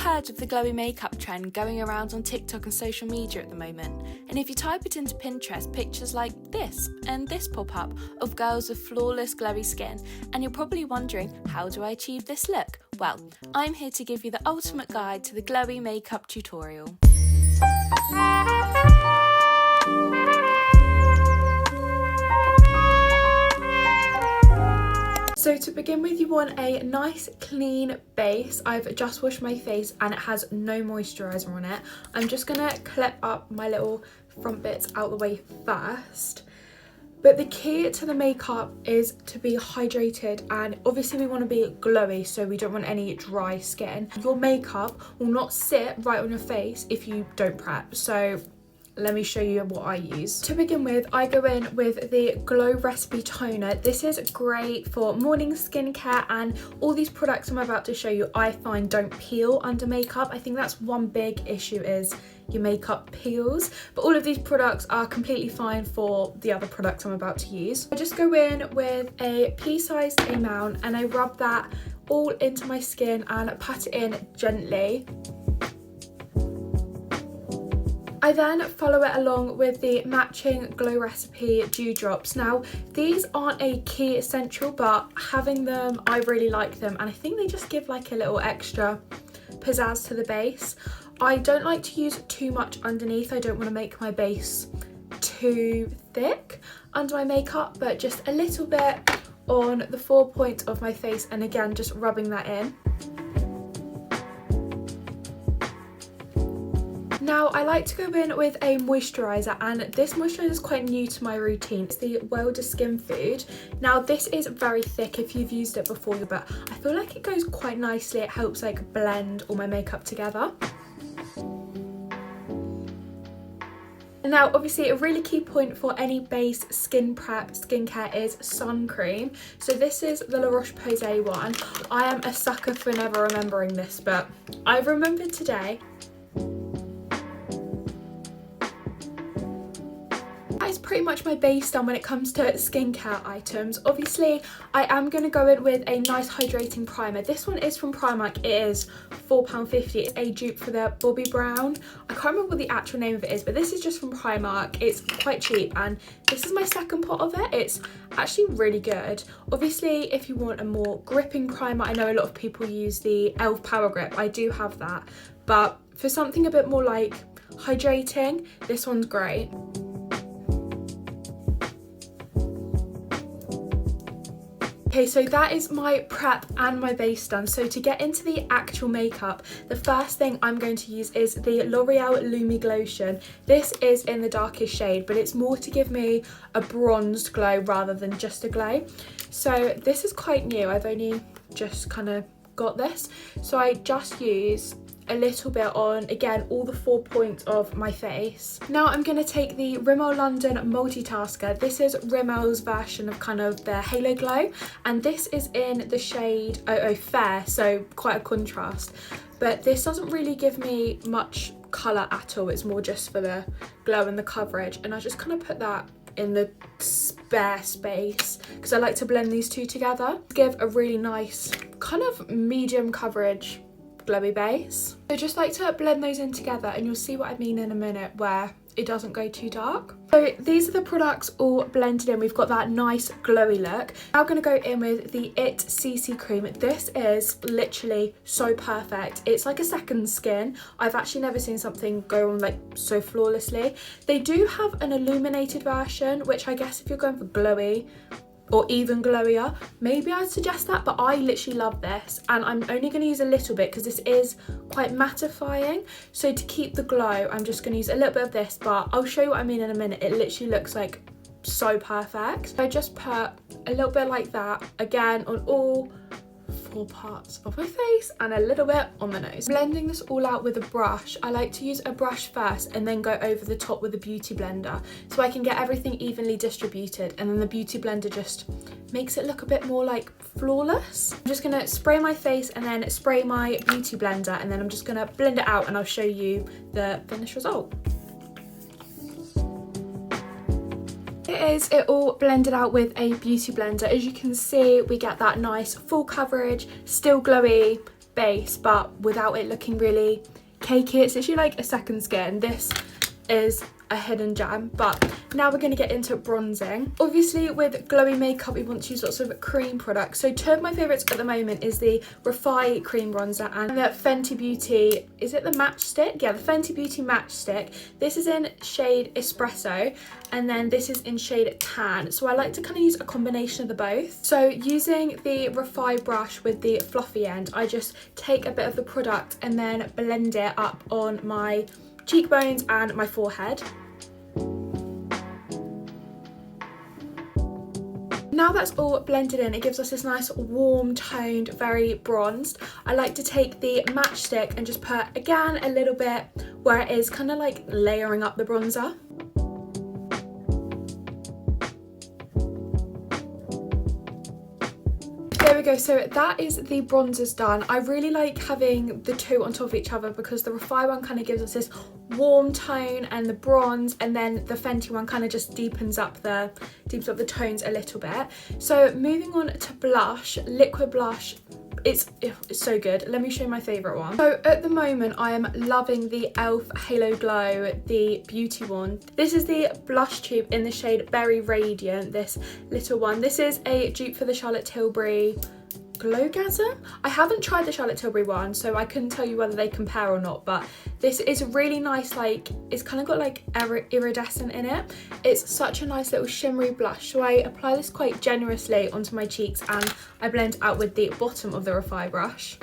heard of the glowy makeup trend going around on TikTok and social media at the moment? And if you type it into Pinterest, pictures like this and this pop up of girls with flawless glowy skin, and you're probably wondering, how do I achieve this look? Well, I'm here to give you the ultimate guide to the glowy makeup tutorial. So to begin with, you want a nice clean base. I've just washed my face and it has no moisturiser on it. I'm just going to clip up my little front bits out the way first. But the key to the makeup is to be hydrated, and obviously we want to be glowy, so we don't want any dry skin. Your makeup will not sit right on your face if you don't prep. So let me show you what I use. To begin with, I go in with the Glow Recipe Toner. This is great for morning skincare, and all these products I'm about to show you I find don't peel under makeup. I think that's one big issue, is your makeup peels, but all of these products are completely fine for the other products I'm about to use. I just go in with a pea-sized amount and I rub that all into my skin and pat it in gently. I then follow it along with the matching Glow Recipe Dewdrops. Now, these aren't a key essential, but having them, I really like them, and I think they just give like a little extra pizzazz to the base. I don't like to use too much underneath. I don't want to make my base too thick under my makeup, but just a little bit on the 4 points of my face, and again, just rubbing that in. Now, I like to go in with a moisturiser, and this moisturiser is quite new to my routine. It's the Welda Skin Food. Now, this is very thick if you've used it before, but I feel like it goes quite nicely. It helps like blend all my makeup together. Now, obviously, a really key point for any base skin prep skincare is sun cream. So this is the La Roche-Posay one. I am a sucker for never remembering this, but I've remembered today. That is pretty much my base done when it comes to skincare items. Obviously, I am going to go in with a nice hydrating primer. This one is from Primark. It is £4.50. It's a dupe for the Bobbi Brown. I can't remember what the actual name of it is, but this is just from Primark. It's quite cheap, and this is my second pot of it. It's actually really good. Obviously, if you want a more gripping primer, I know a lot of people use the e.l.f. Power Grip. I do have that, but for something a bit more like hydrating, this one's great. Okay, so that is my prep and my base done. So to get into the actual makeup, the first thing I'm going to use is the L'Oreal Lumi Glotion. This is in the darkest shade, but it's more to give me a bronzed glow rather than just a glow. So this is quite new. I've only just kind of got this. So I just use a little bit on, again, all the 4 points of my face. Now I'm going to take the Rimmel London Multitasker. This is Rimmel's version of kind of the Halo Glow, and this is in the shade 00 Fair, so quite a contrast. But this doesn't really give me much colour at all. It's more just for the glow and the coverage, and I just kind of put that in the spare space because I like to blend these two together to give a really nice kind of medium coverage glowy base. So just like to blend those in together, and you'll see what I mean in a minute where it doesn't go too dark. So these are the products all blended in. We've got that nice glowy look. Now I'm going to go in with the It CC Cream. This is literally so perfect. It's like a second skin. I've actually never seen something go on like so flawlessly. They do have an illuminated version, which I guess if you're going for glowy or even glowier, maybe I'd suggest that, but I literally love this, and I'm only going to use a little bit because this is quite mattifying. So to keep the glow, I'm just going to use a little bit of this, but I'll show you what I mean in a minute. It literally looks like so perfect. So I just put a little bit like that, again, on all 4 parts of my face and a little bit on the nose. Blending this all out with a brush, I like to use a brush first and then go over the top with a beauty blender so I can get everything evenly distributed, and then the beauty blender just makes it look a bit more like flawless. I'm just going to spray my face and then spray my beauty blender, and then I'm just going to blend it out and I'll show you the finished result. It all blended out with a beauty blender. As you can see, we get that nice full coverage, still glowy, base, but without it looking really cakey. It's literally like a second skin. This is a hidden gem. But now we're going to get into bronzing. Obviously with glowy makeup we want to use lots of cream products, so two of my favourites at the moment is the Refi cream bronzer and the Fenty Beauty, is it the Matchstick? Yeah, the Fenty Beauty Matchstick. This is in shade Espresso and then this is in shade Tan, so I like to kind of use a combination of the both. So using the Refi brush with the fluffy end, I just take a bit of the product and then blend it up on my cheekbones and my forehead. Now that's all blended in, it gives us this nice warm toned, very bronzed. I like to take the matchstick and just put again a little bit where it is kind of like layering up the bronzer. There we go, so that is the bronzers done. I really like having the two on top of each other because the Refi one kind of gives us this warm tone and the bronze, and then the Fenty one kind of just deepens up the tones a little bit. So moving on to blush, liquid blush. It's so good. Let me show you my favourite one. So at the moment I am loving the e.l.f. Halo Glow, the beauty one. This is the blush tube in the shade Berry Radiant, this little one. This is a dupe for the Charlotte Tilbury Glowgasm. I haven't tried the Charlotte Tilbury one, so I couldn't tell you whether they compare or not, but this is really nice. Like, it's kind of got like iridescent in it. It's such a nice little shimmery blush, so I apply this quite generously onto my cheeks and I blend out with the bottom of the Refi brush.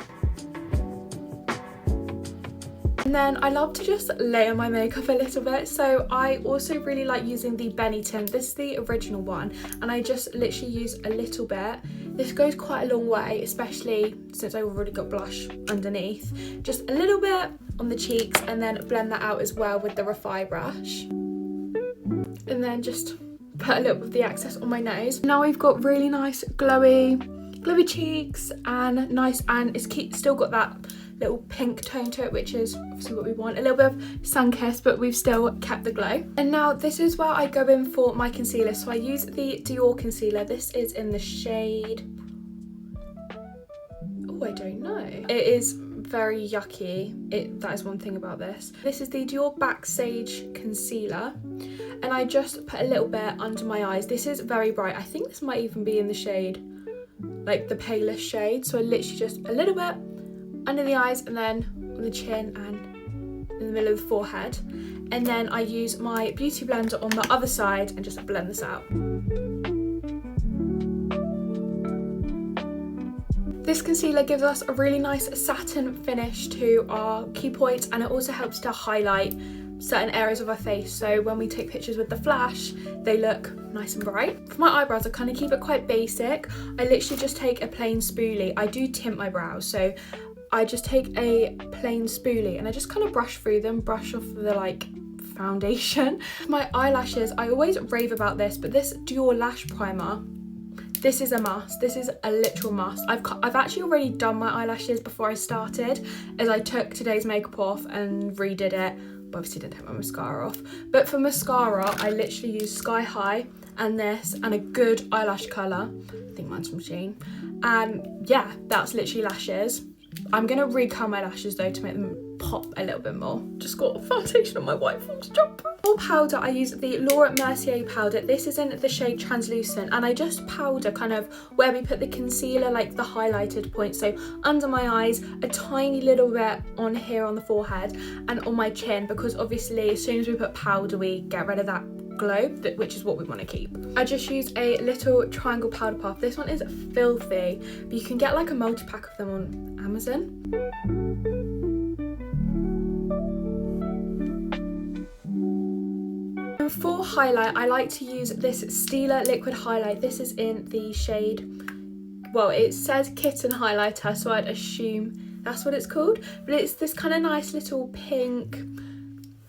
And then I love to just layer my makeup a little bit, so I also really like using the Benny tint. This is the original one and I just literally use a little bit. This goes quite a long way, especially since I've already got blush underneath. Just a little bit on the cheeks and then blend that out as well with the Refi brush. And then just put a little bit of the excess on my nose. Now we've got really nice glowy cheeks and nice, and it's still got that little pink tone to it, which is obviously what we want. A little bit of sun-kissed, but we've still kept the glow. And now this is where I go in for my concealer. So I use the Dior concealer. This is in the shade, oh, I don't know. It is very yucky. That is one thing about this. This is the Dior Backstage concealer. And I just put a little bit under my eyes. This is very bright. I think this might even be in the shade, like the palest shade. So I literally just a little bit under the eyes and then on the chin and in the middle of the forehead. And then I use my beauty blender on the other side and just blend this out. This concealer gives us a really nice satin finish to our key points, and it also helps to highlight certain areas of our face, so when we take pictures with the flash they look nice and bright. For my eyebrows I kind of keep it quite basic. I literally just take a plain spoolie. I do tint my brows, so I just take a plain spoolie and I just kind of brush through them, brush off the like foundation. My eyelashes, I always rave about this, but this Dior lash primer, this is a must. This is a literal must. I've actually already done my eyelashes before I started, as I took today's makeup off and redid it, but obviously didn't take my mascara off. But for mascara I literally use Sky High and this and a good eyelash colour. I think mine's from Shein. And yeah, that's literally lashes. I'm going to recurl my lashes though to make them pop a little bit more. Just got a foundation on my white Forms jumper. For powder I use the Laura Mercier powder. This is in the shade Translucent, and I just powder kind of where we put the concealer, like the highlighted point. So under my eyes, a tiny little bit on here on the forehead and on my chin, because obviously as soon as we put powder we get rid of that glow, which is what we want to keep. I just use a little triangle powder puff. This one is filthy, but you can get like a multi-pack of them on Amazon. And for highlight I like to use this Stila liquid highlight. This is in the shade, well, it says Kitten Highlighter, so I'd assume that's what it's called, but it's this kind of nice little pink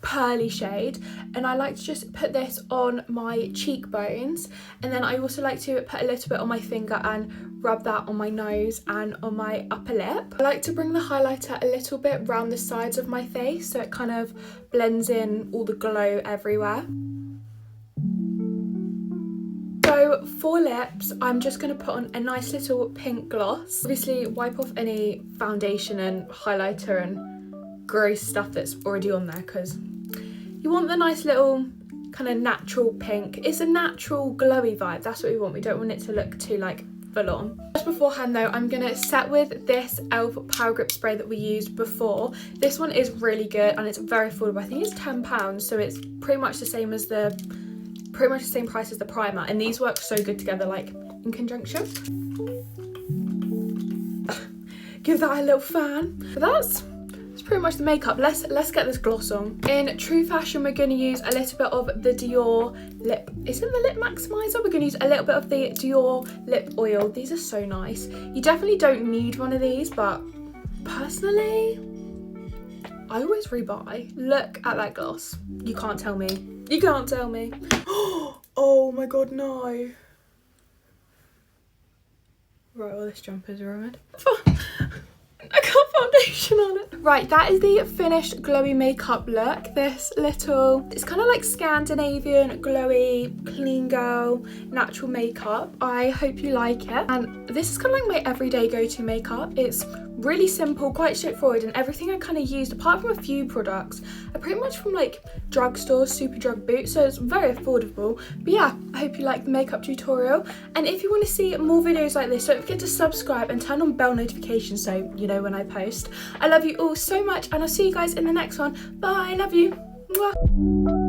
pearly shade, and I like to just put this on my cheekbones, and then I also like to put a little bit on my finger and rub that on my nose and on my upper lip. I like to bring the highlighter a little bit round the sides of my face so it kind of blends in all the glow everywhere. So So for lips, I'm just going to put on a nice little pink gloss. Obviously wipe off any foundation and highlighter and gross stuff that's already on there, because you want the nice little kind of natural pink. It's a natural glowy vibe, that's what we want. We don't want it to look too like full on. Just beforehand though, I'm gonna set with this e.l.f. Power Grip Spray that we used before. This one is really good and it's very affordable. I think it's £10, so it's pretty much the same as pretty much the same price as the primer, and these work so good together, like in conjunction. Give that a little fan. But that's pretty much the makeup. Let's get this gloss on. In true fashion, we're going to use a little bit of the Dior lip, is it the lip maximizer? We're going to use a little bit of the Dior lip oil. These are so nice. You definitely don't need one of these, but personally I always rebuy. Look at that gloss. You can't tell me. You can't tell me. Oh my god, no. Right, well, this jumper's ruined. I got foundation on it. Right, that is the finished glowy makeup look. This little, it's kind of like Scandinavian, glowy, clean girl, natural makeup. I hope you like it. And this is kind of like my everyday go-to makeup. It's really simple, quite straightforward, and everything I kind of used, apart from a few products, are pretty much from like drugstores, super drug boots, so it's very affordable. But yeah, I hope you like the makeup tutorial, and if you want to see more videos like this, don't forget to subscribe and turn on bell notifications so you know when I post. I love you all so much, and I'll see you guys in the next one. Bye, love you. Mwah.